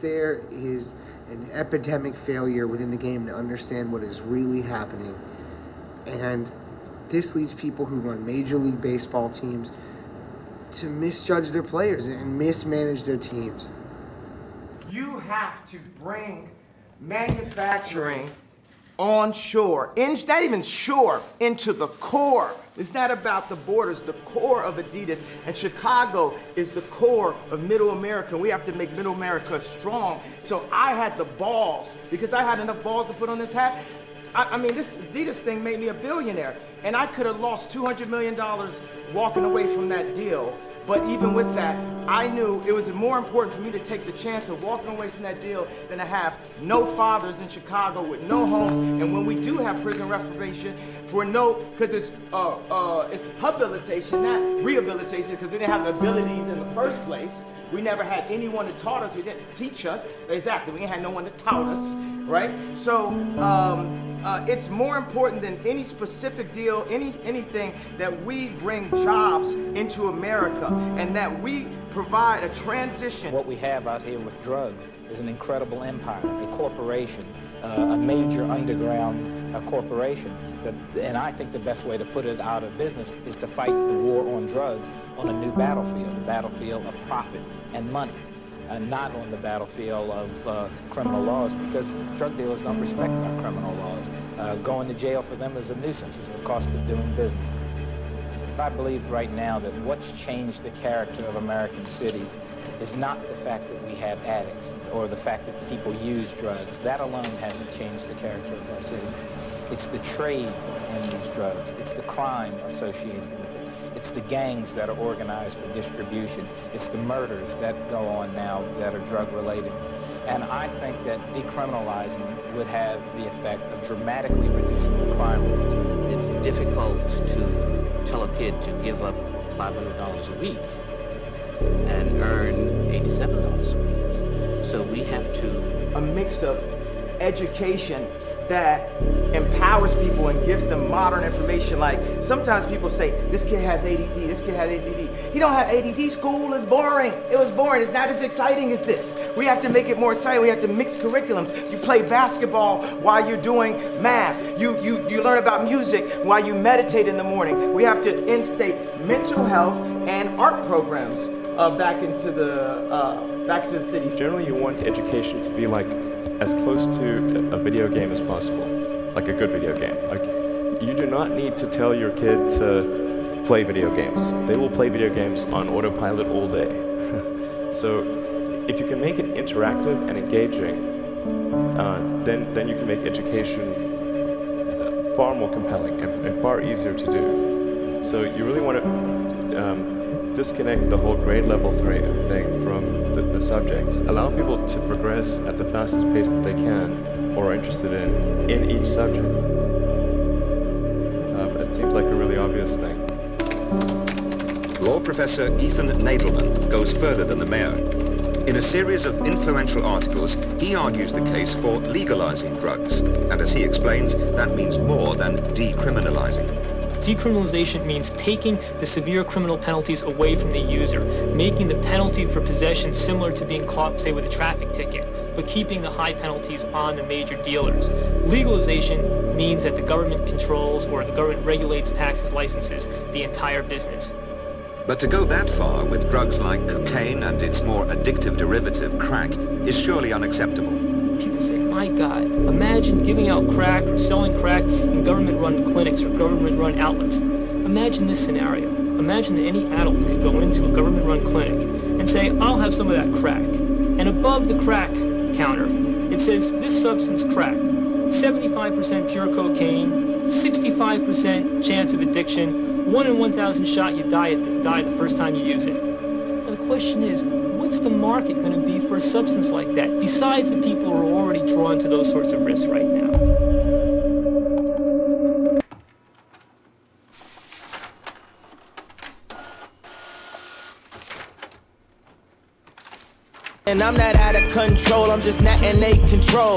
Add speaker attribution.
Speaker 1: there is an epidemic failure within the game to understand what is really happening. And this leads people who run Major League Baseball teams to misjudge their players and mismanage their teams.
Speaker 2: You have to bring manufacturing onshore, not even shore, into the core. It's not about the borders, the core of Adidas. And Chicago is the core of Middle America. We have to make Middle America strong. So I had the balls, because I had enough balls to put on this hat. I mean, this Adidas thing made me a billionaire. And I could have lost $200 million walking away from that deal. But even with that, I knew it was more important for me to take the chance of walking away from that deal than to have no fathers in Chicago with no homes. And when we do have prison reformation, because it's habilitation, not rehabilitation, because we didn't have the abilities in the first place. We never had anyone that taught us. We didn't teach us. Exactly, we ain't had no one that taught us, right? So it's more important than any specific deal, anything, that we bring jobs into America and that we provide a transition.
Speaker 3: What we have out here with drugs is an incredible empire, a corporation, a major underground corporation. And I think the best way to put it out of business is to fight the war on drugs on a new battlefield, the battlefield of profit and money, not on the battlefield of criminal laws, because drug dealers don't respect our criminal laws. Going to jail for them is a nuisance. It's the cost of doing business. I believe right now that what's changed the character of American cities is not the fact that we have addicts or the fact that people use drugs. That alone hasn't changed the character of our city. It's the trade in these drugs. It's the crime associated with it. It's the gangs that are organized for distribution. It's the murders that go on now that are drug-related. And I think that decriminalizing would have the effect of dramatically reducing the crime rates.
Speaker 4: It's difficult to tell a kid to give up $500 a week and earn $87 a week. So we have to...
Speaker 2: A mix of education that empowers people and gives them modern information. Like, sometimes people say, this kid has ADD, this kid has ADD. He don't have ADD, school is boring. It was boring, it's not as exciting as this. We have to make it more exciting, we have to mix curriculums. You play basketball while you're doing math. You learn about music while you meditate in the morning. We have to instate mental health and art programs back into the cities.
Speaker 5: Generally, you want education to be like as close to a video game as possible, like a good video game. Like, you do not need to tell your kid to play video games. They will play video games on autopilot all day. So if you can make it interactive and engaging, then you can make education far more compelling and far easier to do. So you really want to disconnect the whole grade level thing from the subjects. Allow people to progress at the fastest pace that they can or are interested in each subject. It seems like a really obvious thing.
Speaker 6: Law professor Ethan Nadelman goes further than the mayor. In a series of influential articles, he argues the case for legalizing drugs. And as he explains, that means more than decriminalizing.
Speaker 7: Decriminalization means taking the severe criminal penalties away from the user, making the penalty for possession similar to being caught, say, with a traffic ticket, but keeping the high penalties on the major dealers. Legalization means that the government controls or the government regulates, taxes, licenses, the entire business.
Speaker 6: But to go that far with drugs like cocaine and its more addictive derivative, crack, is surely unacceptable.
Speaker 7: People say, my God, imagine giving out crack or selling crack in government-run clinics or government-run outlets. Imagine this scenario. Imagine that any adult could go into a government-run clinic and say, I'll have some of that crack. And above the crack counter, it says, this substance crack, 75% pure cocaine, 65% chance of addiction, 1 in 1,000 shot you die the first time you use it. Now the question is, what's the market going to be for a substance like that, besides the people who are already drawn to those sorts of risks right now?
Speaker 8: And I'm not out of control, I'm just not in a control.